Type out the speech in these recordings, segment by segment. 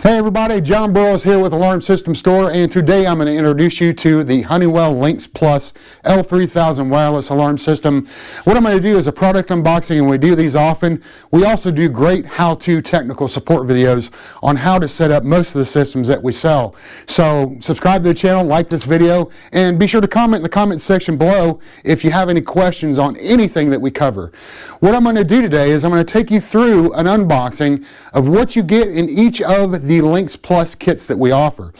Hey everybody, John Burrows here with Alarm System Store, and today I'm going to introduce you to the Honeywell Lynx Plus L3000 wireless alarm system. What I'm going to do is a product unboxing, and we do these often. We also do great how-to technical support videos on how to set up most of the systems that we sell. So subscribe to the channel, like this video, and be sure to comment in the comment section below if you have any questions on anything that we cover. What I'm going to do today is I'm going to take you through an unboxing of what you get in each of the Lynx Plus kits that we offer.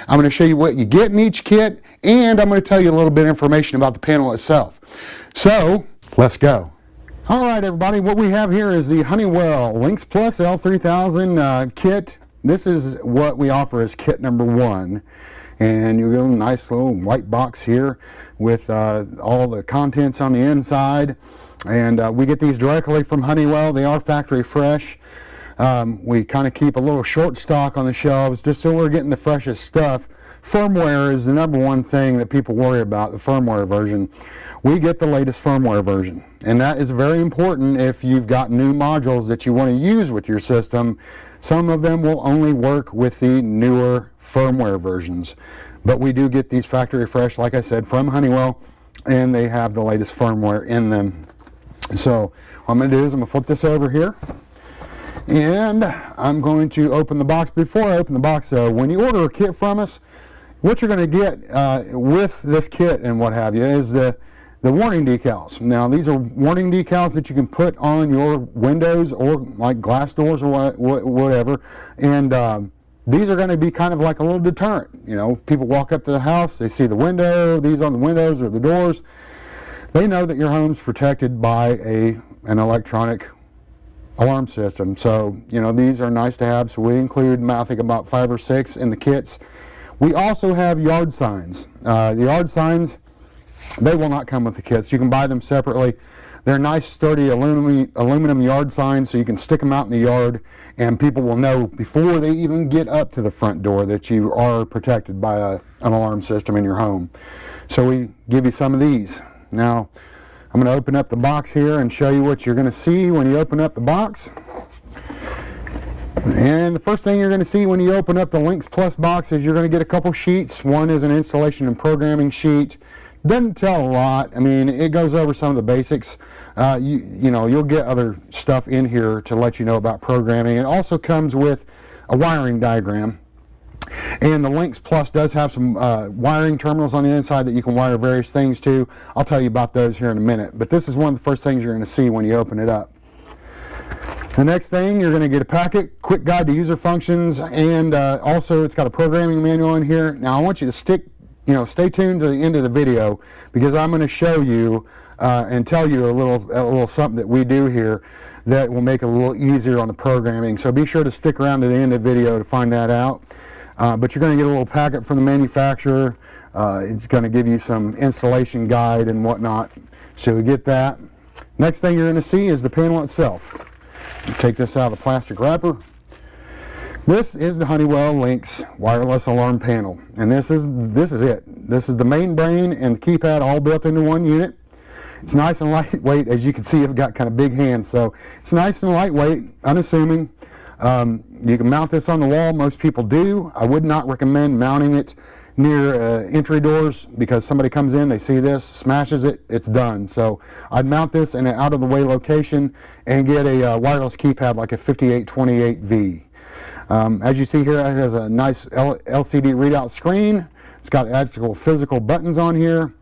I'm going to show you what you get in each kit, and I'm going to tell you a little bit of information about the panel itself. So let's go. All right everybody, what we have here is the Honeywell Lynx Plus L3000 kit. This is what we offer as kit number 1. And you get a nice little white box here with all the contents on the inside. And we get these directly from Honeywell. They are factory fresh. We kind of keep a little short stock on the shelves just so we're getting the freshest stuff. Firmware is the number one thing that people worry about, the firmware version. We get the latest firmware version, and that is very important if you've got new modules that you want to use with your system. Some of them will only work with the newer firmware versions, but we do get these factory fresh, like I said, from Honeywell, and they have the latest firmware in them. So what I'm going to do is I'm going to flip this over here. And I'm going to open the box. Before I open the box, when you order a kit from us, what you're going to get with this kit and what have you is the warning decals. Now these are warning decals that you can put on your windows or like glass doors or whatever, and these are going to be kind of like a little deterrent. You know, people walk up to the house, they see the window, these on the windows or the doors, they know that your home's protected by an electronic alarm system. So, you know, these are nice to have. So we include, I think, about 5 or 6 in the kits. We also have yard signs. The yard signs, they will not come with the kits. You can buy them separately. They're nice, sturdy aluminum yard signs, so you can stick them out in the yard, and people will know before they even get up to the front door that you are protected by an alarm system in your home. So we give you some of these. Now, I'm going to open up the box here and show you what you're going to see when you open up the box. And the first thing you're going to see when you open up the Lynx Plus box is you're going to get a couple sheets. One is an installation and programming sheet. Doesn't tell a lot. I mean, it goes over some of the basics. You know, you'll get other stuff in here to let you know about programming. It also comes with a wiring diagram. And the Lynx Plus does have some wiring terminals on the inside that you can wire various things to. I'll tell you about those here in a minute. But this is one of the first things you're going to see when you open it up. The next thing, you're going to get a packet, quick guide to user functions, and also it's got a programming manual in here. Now I want you to stay tuned to the end of the video, because I'm going to show you and tell you a little something that we do here that will make it a little easier on the programming. So be sure to stick around to the end of the video to find that out. But you're going to get a little packet from the manufacturer. It's going to give you some installation guide and whatnot. So you get that. Next thing you're going to see is the panel itself. Take this out of the plastic wrapper. This is the Honeywell Lynx wireless alarm panel, and this is it. This is the main brain and the keypad all built into one unit. It's nice and lightweight. As you can see, I've got kind of big hands, so it's nice and lightweight, unassuming. You can mount this on the wall. Most people do. I would not recommend mounting it near entry doors, because somebody comes in, they see this, smashes it, it's done. So I'd mount this in an out of the way location and get a wireless keypad like a 5828V. As you see here, it has a nice LCD readout screen. It's got actual physical buttons on here.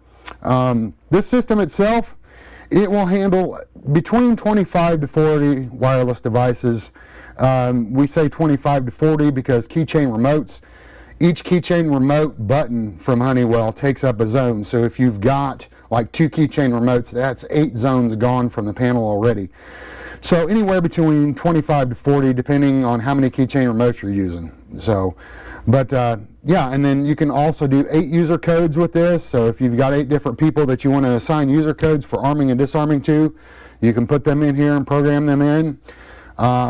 This system itself, it will handle between 25 to 40 wireless devices. We say 25 to 40 because keychain remotes, each keychain remote button from Honeywell takes up a zone. So if you've got like 2 keychain remotes, that's 8 zones gone from the panel already. So anywhere between 25 to 40, depending on how many keychain remotes you're using. So, but yeah, and then you can also do 8 user codes with this. So if you've got 8 different people that you want to assign user codes for arming and disarming to, you can put them in here and program them in.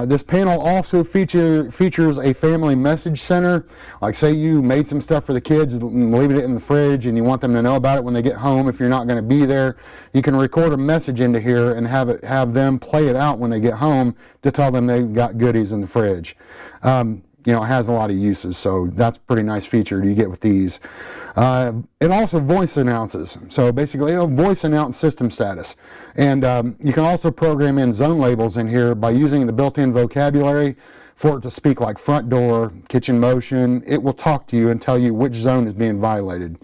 This panel also features a family message center. Like say you made some stuff for the kids and leaving it in the fridge and you want them to know about it when they get home if you're not going to be there, you can record a message into here and have them play it out when they get home to tell them they've got goodies in the fridge. you know, it has a lot of uses, so that's a pretty nice feature you get with these. It also voice announces, so basically it'll voice announce system status. And you can also program in zone labels in here by using the built-in vocabulary for it to speak like front door, kitchen motion. It will talk to you and tell you which zone is being violated.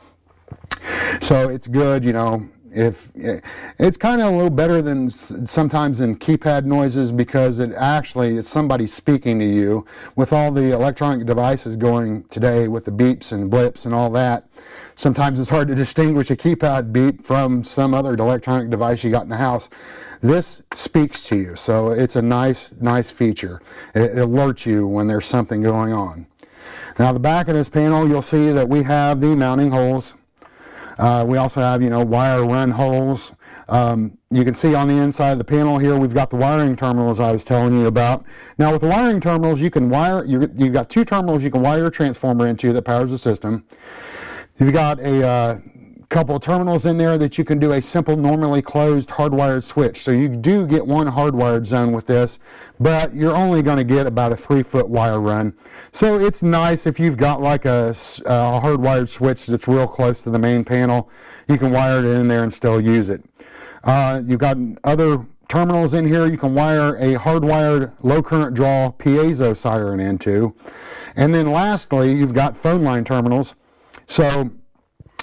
So it's good, you know, if it's kind of a little better than sometimes in keypad noises, because it's somebody speaking to you. With all the electronic devices going today with the beeps and blips and all that, sometimes it's hard to distinguish a keypad beep from some other electronic device you got in the house. This speaks to you, so it's a nice feature. It alerts you when there's something going on. Now the back of this panel, you'll see that we have the mounting holes. We also have, you know, wire run holes. You can see on the inside of the panel here, we've got the wiring terminals I was telling you about. Now with the wiring terminals, you can wire, you've got two terminals you can wire a transformer into that powers the system. You've got a couple of terminals in there that you can do a simple, normally closed hardwired switch. So you do get one hardwired zone with this, but you're only going to get about a 3-foot wire run. So it's nice if you've got like a hardwired switch that's real close to the main panel. You can wire it in there and still use it. You've got other terminals in here you can wire a hardwired low current draw piezo siren into. And then lastly, you've got phone line terminals. So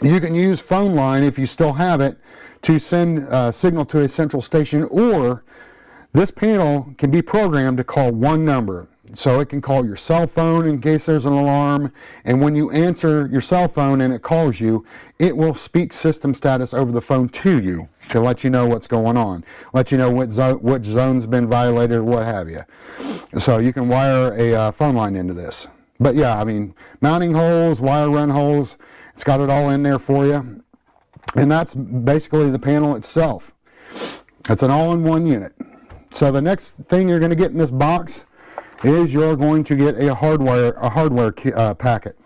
you can use phone line, if you still have it, to send signal to a central station, or this panel can be programmed to call one number. So it can call your cell phone in case there's an alarm, and when you answer your cell phone and it calls you, it will speak system status over the phone to you to let you know what's going on, let you know which zone's been violated or what have you. So you can wire a phone line into this. But yeah, I mean, mounting holes, wire run holes, it's got it all in there for you. And that's basically the panel itself. It's an all-in-one unit. So the next thing you're going to get in this box is you're going to get a hardware packet.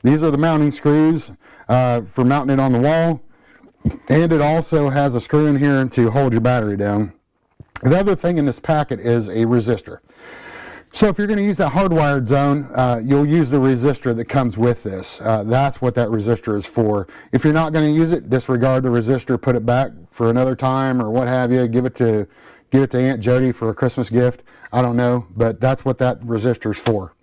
These are the mounting screws for mounting it on the wall. And it also has a screw in here to hold your battery down. The other thing in this packet is a resistor. So if you're going to use that hardwired zone, you'll use the resistor that comes with this. That's what that resistor is for. If you're not going to use it, disregard the resistor, put it back for another time or what have you. Give it to Aunt Jody for a Christmas gift. I don't know, but that's what that resistor is for.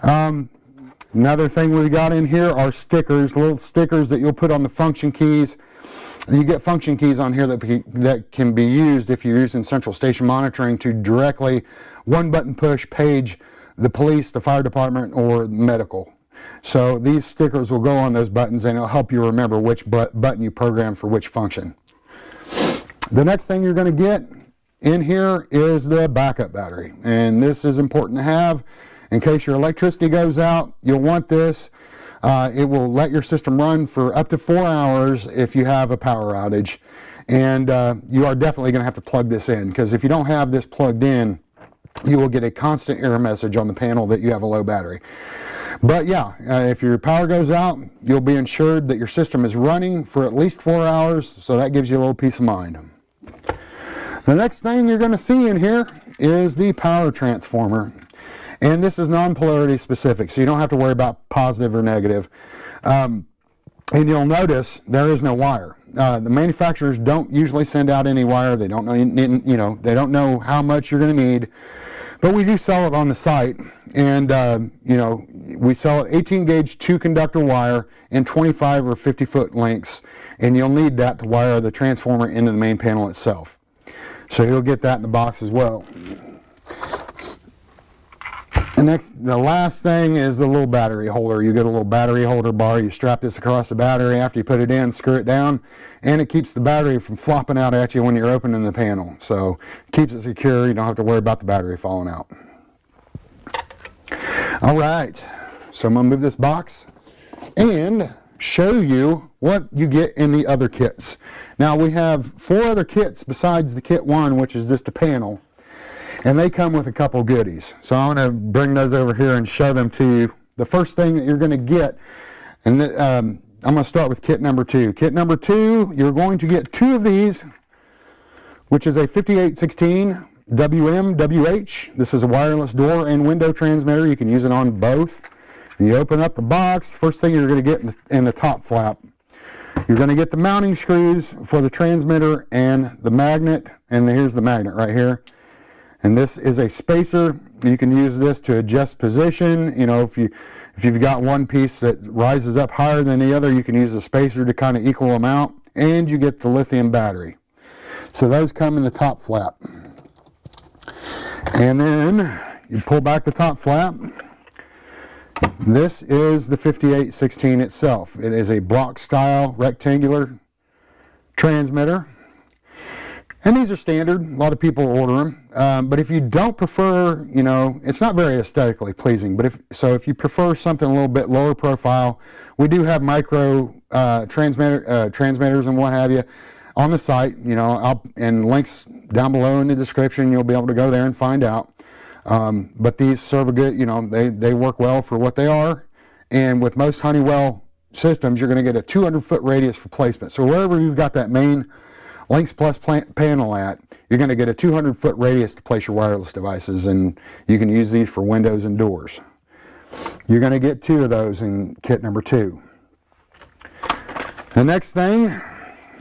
Another thing we got in here are stickers, little stickers that you'll put on the function keys. You get function keys on here that can be used if you're using central station monitoring to directly one button push page the police, the fire department, or medical. So these stickers will go on those buttons and it'll help you remember which button you program for which function. The next thing you're going to get in here is the backup battery, and this is important to have in case your electricity goes out. You'll want this. It will let your system run for up to 4 hours if you have a power outage, and you are definitely going to have to plug this in, because if you don't have this plugged in, you will get a constant error message on the panel that you have a low battery. But yeah, if your power goes out, you'll be ensured that your system is running for at least 4 hours, so that gives you a little peace of mind. The next thing you're going to see in here is the power transformer. And this is non-polarity specific, so you don't have to worry about positive or negative. And you'll notice there is no wire. The manufacturers don't usually send out any wire. They don't know, they don't know how much you're going to need. But we do sell it on the site, and we sell it 18 gauge 2 conductor wire in 25 or 50 foot lengths, and you'll need that to wire the transformer into the main panel itself. So you'll get that in the box as well. The last thing is the little battery holder. You get a little battery holder bar. You strap this across the battery after you put it in, screw it down, and it keeps the battery from flopping out at you when you're opening the panel. So it keeps it secure. You don't have to worry about the battery falling out. All right, so I'm going to move this box and show you what you get in the other kits. Now we have 4 other kits besides the kit 1, which is just a panel. And they come with a couple goodies. So I'm going to bring those over here and show them to you. The first thing that you're going to get, and I'm going to start with kit number 2. Kit number 2, you're going to get 2 of these, which is a 5816 WM, WH. This is a wireless door and window transmitter. You can use it on both. And you open up the box, first thing you're going to get in the top flap, you're going to get the mounting screws for the transmitter and the magnet, and here's the magnet right here. And this is a spacer. You can use this to adjust position. You know, if you've got one piece that rises up higher than the other, you can use the spacer to kind of equal them out, and you get the lithium battery. So those come in the top flap. And then you pull back the top flap. This is the 5816 itself. It is a block style rectangular transmitter. And these are standard. A lot of people order them. But if you don't prefer, you know, it's not very aesthetically pleasing. But if you prefer something a little bit lower profile, we do have micro transmitters and what have you on the site. You know, and links down below in the description. You'll be able to go there and find out. But these serve a good, you know, they work well for what they are. And with most Honeywell systems, you're going to get a 200-foot radius for placement. So wherever you've got that main Lynx Plus panel at, you're going to get a 200-foot radius to place your wireless devices, and you can use these for windows and doors. You're going to get 2 of those in kit number 2. The next thing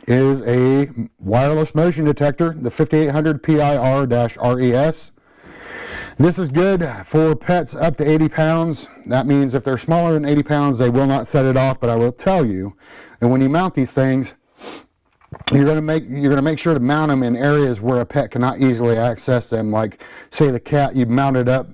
is a wireless motion detector, the 5800 PIR-RES. This is good for pets up to 80 pounds. That means if they're smaller than 80 pounds, they will not set it off, but I will tell you that when you mount these things, you're going to make sure to mount them in areas where a pet cannot easily access them. Like, say the cat, you mount it up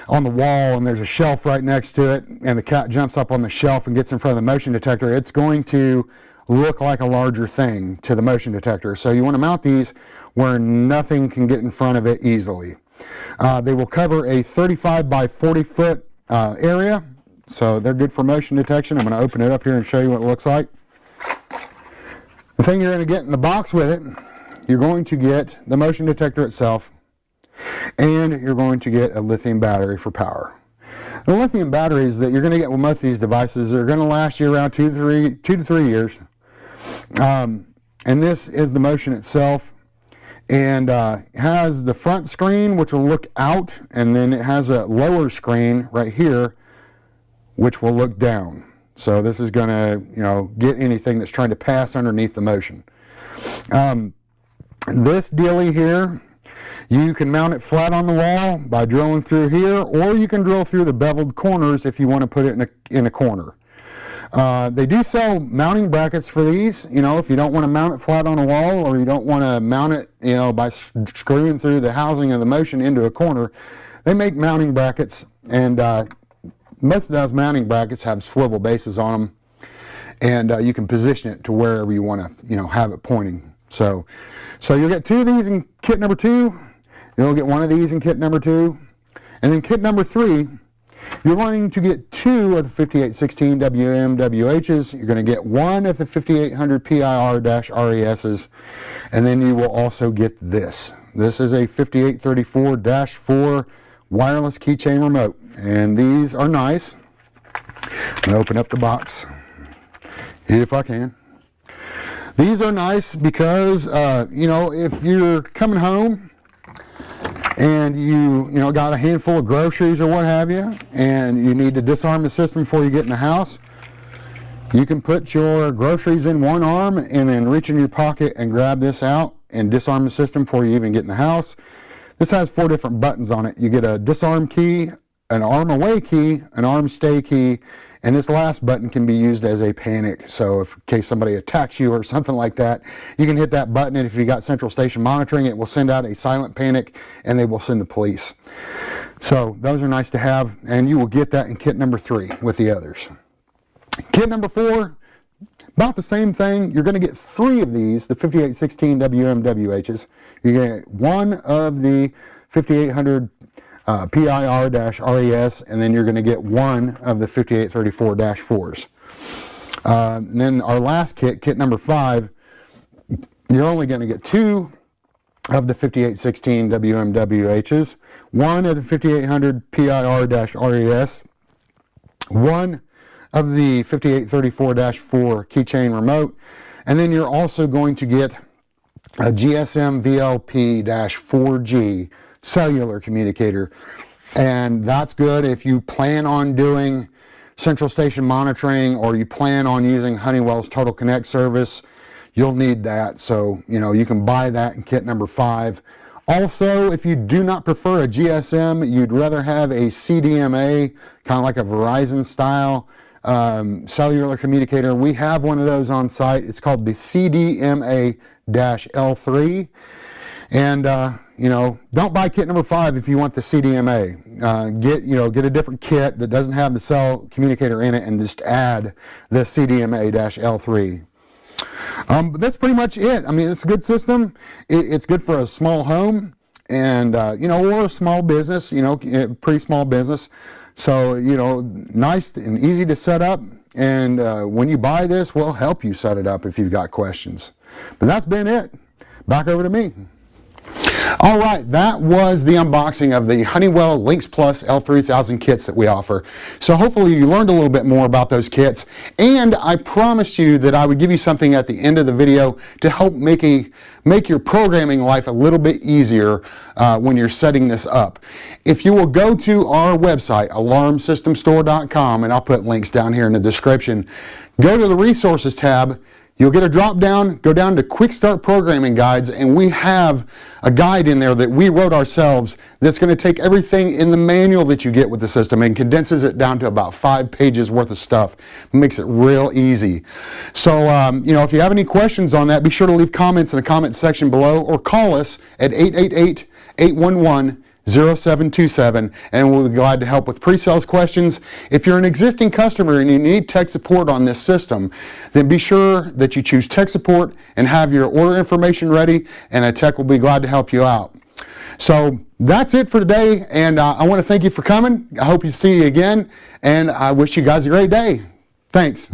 on the wall and there's a shelf right next to it, and the cat jumps up on the shelf and gets in front of the motion detector. It's going to look like a larger thing to the motion detector. So you want to mount these where nothing can get in front of it easily. They will cover a 35 by 40 foot area, so they're good for motion detection. I'm going to open it up here and show you what it looks like. The thing you're going to get in the box with it, you're going to get the motion detector itself, and you're going to get a lithium battery for power. The lithium batteries that you're going to get with most of these devices are going to last you around 2 to 3 years. And this is the motion itself, and has the front screen, which will look out, and then it has a lower screen right here, which will look down. So this is going to, you know, get anything that's trying to pass underneath the motion. This dealie here, you can mount it flat on the wall by drilling through here, or you can drill through the beveled corners if you want to put it in a corner. They do sell mounting brackets for these. You know, if you don't want to mount it flat on a wall, or you don't want to mount it, you know, by screwing through the housing of the motion into a corner, they make mounting brackets, and most of those mounting brackets have swivel bases on them, and you can position it to wherever you want to, you know, have it pointing. So you'll get 2 of these in kit number 2. You'll get 1 of these in kit number 2, and in kit number 3, you're going to get 2 of the 5816 WMWHs. You're going to get 1 of the 5800 PIR-RESs, and then you will also get this. This is a 5834-4 wireless keychain remote, and these are nice. I'm going to open up the box if I can. These are nice because you know, if you're coming home and you know, got a handful of groceries or what have you, and you need to disarm the system before you get in the house, you can put your groceries in one arm and then reach in your pocket and grab this out and disarm the system before you even get in the house. This has 4 different buttons on it. You get a disarm key, an arm away key, an arm stay key, and this last button can be used as a panic. So if in case somebody attacks you or something like that, you can hit that button, and if you got central station monitoring, it will send out a silent panic and they will send the police. So those are nice to have, and you will get that in kit number 3 with the others. Kit number 4, about the same thing. You're going to get 3 of these, the 5816 WMWHs. You get 1 of the 5800 PIR-RES, and then you're going to get 1 of the 5834-4s. And then our last kit, kit number 5, you're only going to get 2 of the 5816 WMWHs, 1 of the 5800 PIR-RES, 1 of the 5834-4 keychain remote, and then you're also going to get a GSM VLP-4G cellular communicator, and that's good if you plan on doing central station monitoring or you plan on using Honeywell's Total Connect service. You'll need that, so you can buy that in kit number 5. Also, if you do not prefer a GSM, you'd rather have a CDMA, kind of like a Verizon style cellular communicator. We have one of those on site. It's called the CDMA-L3. And don't buy kit number 5 if you want the CDMA. Get a different kit that doesn't have the cell communicator in it, and just add the CDMA-L3. But that's pretty much it. I mean, it's a good system. It's good for a small home, and or a small business. Pretty small business. So nice and easy to set up. And when you buy this, we'll help you set it up if you've got questions. But that's been it. Back over to me. All right, that was the unboxing of the Honeywell Lynx Plus L3000 kits that we offer. So hopefully you learned a little bit more about those kits, and I promised you that I would give you something at the end of the video to help make your programming life a little bit easier when you're setting this up. If you will go to our website, alarmsystemstore.com, and I'll put links down here in the description, go to the resources tab. You'll get a drop down, go down to Quick Start Programming Guides, and we have a guide in there that we wrote ourselves that's going to take everything in the manual that you get with the system and condenses it down to about 5 pages worth of stuff. Makes it real easy. So, if you have any questions on that, be sure to leave comments in the comment section below or call us at 888-811-0727, and we'll be glad to help with pre-sales questions. If you're an existing customer and you need tech support on this system, then be sure that you choose tech support and have your order information ready, and a tech will be glad to help you out. So that's it for today, and I want to thank you for coming. I hope to see you again, and I wish you guys a great day. Thanks.